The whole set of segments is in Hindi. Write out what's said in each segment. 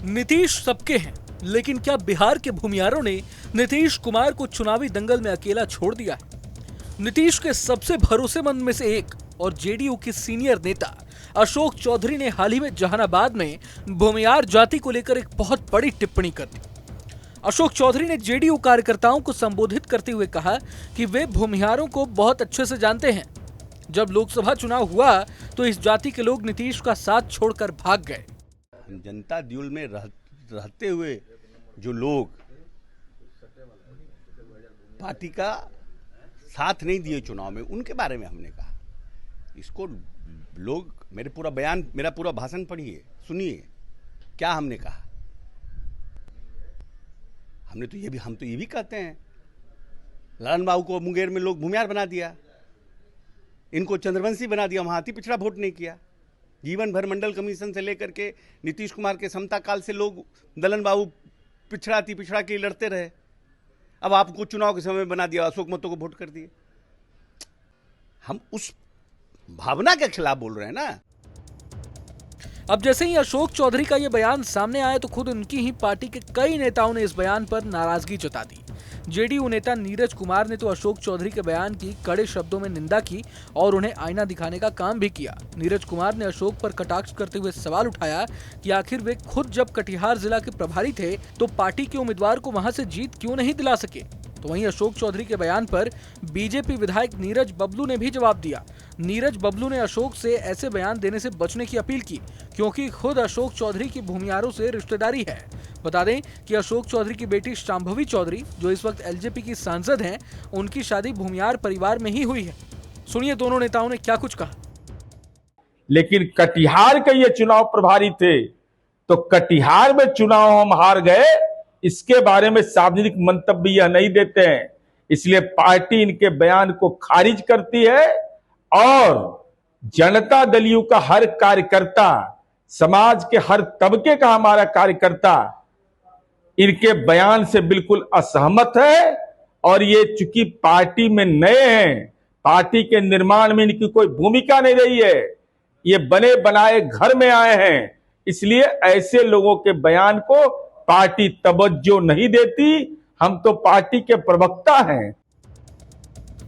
नीतीश सबके हैं, लेकिन क्या बिहार के भूमियारों ने नीतीश कुमार को चुनावी दंगल में अकेला छोड़ दिया है? नीतीश के सबसे भरोसेमंद में से एक और जेडीयू के सीनियर नेता अशोक चौधरी ने हाल ही में जहानाबाद में भूमियार जाति को लेकर एक बहुत बड़ी टिप्पणी कर दी। अशोक चौधरी ने जेडीयू कार्यकर्ताओं को संबोधित करते हुए कहा कि वे भूमियारों को बहुत अच्छे से जानते हैं। जब लोकसभा चुनाव हुआ तो इस जाति के लोग नीतीश का साथ छोड़कर भाग गए। जनता दल में रहते हुए जो लोग पार्टी का साथ नहीं दिए चुनाव में, उनके बारे में हमने कहा। इसको लोग मेरा पूरा भाषण पढ़िए, सुनिए क्या हमने कहा। हम तो ये भी कहते हैं, ललन बाबू को मुंगेर में लोग भूमियार बना दिया, इनको चंद्रवंशी बना दिया, वहां अति पिछड़ा वोट नहीं किया। जीवन भर मंडल कमीशन से लेकर के नीतीश कुमार के समता काल से लोग ललन बाबू अति पिछड़ा के लिए लड़ते रहे। अब आपको चुनाव के समय बना दिया, अशोक महतो को वोट कर दिए। हम उस भावना के खिलाफ बोल रहे हैं ना। अब जैसे ही अशोक चौधरी का यह बयान सामने आया तो खुद उनकी ही पार्टी के कई नेताओं ने इस बयान पर नाराजगी जता दी। जेडीयू नेता नीरज कुमार ने तो अशोक चौधरी के बयान की कड़े शब्दों में निंदा की और उन्हें आईना दिखाने का काम भी किया। नीरज कुमार ने अशोक पर कटाक्ष करते हुए सवाल उठाया कि आखिर वे खुद जब कटिहार जिला के प्रभारी थे तो पार्टी के उम्मीदवार को वहां से जीत क्यों नहीं दिला सके। तो वहीं अशोक चौधरी के बयान पर बीजेपी विधायक नीरज बबलू ने भी जवाब दिया। नीरज बबलू ने अशोक से ऐसे बयान देने से बचने की अपील की, क्योंकि खुद अशोक चौधरी की भूमियारों से रिश्तेदारी है। बता दें कि अशोक चौधरी की बेटी शांभवी चौधरी, जो इस वक्त एलजेपी की सांसद हैं, उनकी शादी भूमियार परिवार में ही हुई है। सुनिए दोनों नेताओं ने क्या कुछ कहा। लेकिन कटिहार के ये चुनाव प्रभारी थे, तो कटिहार में चुनाव हम हार गए, इसके बारे में सार्वजनिक मंतव्य यह नहीं देते हैं। इसलिए पार्टी इनके बयान को खारिज करती है और जनता दलियों का हर कार्यकर्ता, समाज के हर तबके का हमारा कार्यकर्ता इनके बयान से बिल्कुल असहमत है। और ये चूंकि पार्टी में नए हैं, पार्टी के निर्माण में इनकी कोई भूमिका नहीं रही है, ये बने बनाए घर में आए हैं, इसलिए ऐसे लोगों के बयान को पार्टी तवज्जो नहीं देती। हम तो पार्टी के प्रवक्ता हैं।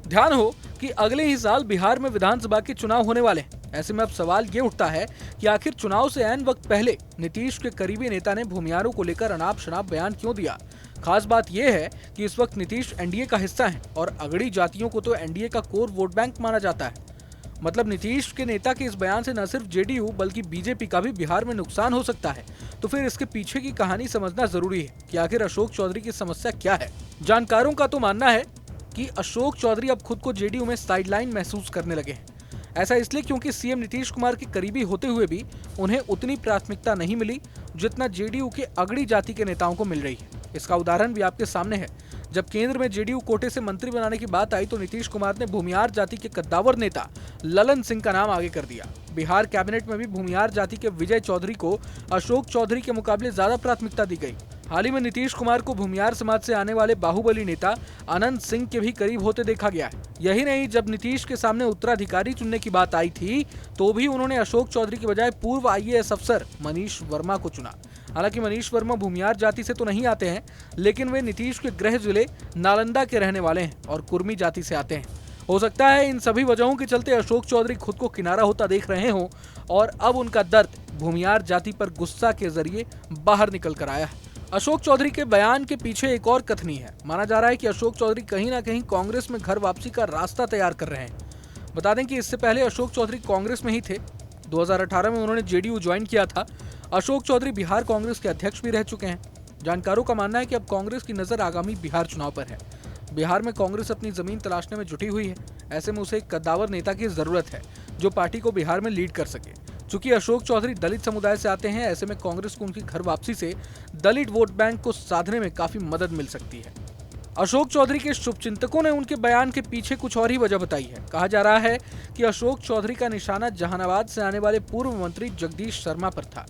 ध्यान हो कि अगले ही साल बिहार में विधानसभा के चुनाव होने वाले हैं। ऐसे में अब सवाल ये उठता है कि आखिर चुनाव से ऐन वक्त पहले नीतीश के करीबी नेता ने भूमियारों को लेकर अनाप शनाप बयान क्यों दिया। खास बात यह है कि इस वक्त नीतीश एनडीए का हिस्सा है और अगड़ी जातियों को तो एनडीए का कोर वोट बैंक माना जाता है। मतलब नीतीश के नेता के इस बयान से न सिर्फ जेडीयू बल्कि बीजेपी का भी बिहार में नुकसान हो सकता है। तो फिर इसके पीछे की कहानी समझना जरूरी है कि आखिर अशोक चौधरी की समस्या क्या है। जानकारों का तो मानना है कि अशोक चौधरी अब खुद को जेडीयू में साइडलाइन महसूस करने लगे हैं। ऐसा इसलिए क्योंकि सीएम नीतीश कुमार के करीबी होते हुए भी उन्हें उतनी प्राथमिकता नहीं मिली जितना जेडीयू के अगड़ी जाति के नेताओं को मिल रही है। इसका उदाहरण भी आपके सामने है। जब केंद्र में जेडीयू कोटे से मंत्री बनाने की बात आई तो नीतीश कुमार ने भूमियार जाति के कद्दावर नेता ललन सिंह का नाम आगे कर दिया। बिहार कैबिनेट में भी भूमियार जाति के विजय चौधरी को अशोक चौधरी के मुकाबले ज्यादा प्राथमिकता दी गई। हाल ही में नीतीश कुमार को भूमियार समाज से आने वाले बाहुबली नेता अनंत सिंह के भी करीब होते देखा गया है। यही नहीं, जब नीतीश के सामने उत्तराधिकारी चुनने की बात आई थी तो भी उन्होंने अशोक चौधरी के बजाय पूर्व आईएएस अफसर मनीष वर्मा को चुना। हालांकि मनीष वर्मा भूमियार जाति से तो नहीं आते हैं, लेकिन वे नीतीश के गृह जिले नालंदा के रहने वाले हैं और कुर्मी जाति से आते हैं। हो सकता है इन सभी वजहों के चलते अशोक चौधरी खुद को किनारा होता देख रहे हों और अब उनका दर्द भूमियार जाति पर गुस्सा के जरिए बाहर निकल कर आया है। अशोक चौधरी के बयान के पीछे एक और कथनी है। माना जा रहा है कि अशोक चौधरी कहीं ना कहीं कांग्रेस में घर वापसी का रास्ता तैयार कर रहे हैं। बता दें कि इससे पहले अशोक चौधरी कांग्रेस में ही थे। 2018 में उन्होंने जेडीयू ज्वाइन किया था। अशोक चौधरी बिहार कांग्रेस के अध्यक्ष भी रह चुके हैं। जानकारों का मानना है कि अब कांग्रेस की नजर आगामी बिहार चुनाव पर है। बिहार में कांग्रेस अपनी जमीन तलाशने में जुटी हुई है। ऐसे में उसे एक कद्दावर नेता की जरूरत है जो पार्टी को बिहार में लीड कर सके। चूंकि अशोक चौधरी दलित समुदाय से आते हैं, ऐसे में कांग्रेस को उनकी घर वापसी से दलित वोट बैंक को साधने में काफी मदद मिल सकती है। अशोक चौधरी के शुभचिंतकों ने उनके बयान के पीछे कुछ और ही वजह बताई है। कहा जा रहा है कि अशोक चौधरी का निशाना जहानाबाद से आने वाले पूर्व मंत्री जगदीश शर्मा पर था।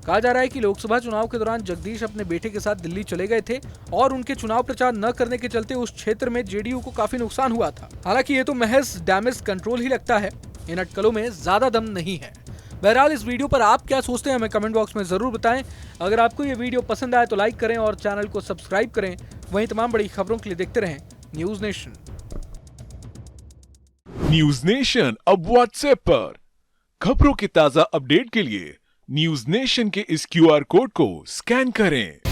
कहा जा रहा है कि लोकसभा चुनाव के दौरान जगदीश अपने बेटे के साथ दिल्ली चले गए थे और उनके चुनाव प्रचार न करने के चलते उस क्षेत्र में जेडीयू को काफी नुकसान हुआ था। हालांकि ये तो महज डैमेज कंट्रोल ही लगता है, इन अटकलों में ज्यादा दम नहीं है। बहरहाल इस वीडियो पर आप क्या सोचते हैं हमें कमेंट बॉक्स में जरूर बताएं। अगर आपको ये वीडियो पसंद आए तो लाइक करें और चैनल को सब्सक्राइब करें। वहीं तमाम बड़ी खबरों के लिए देखते रहें न्यूज नेशन। न्यूज नेशन अब व्हाट्सएप पर खबरों के ताजा अपडेट के लिए न्यूज नेशन के इस QR कोड को स्कैन करें।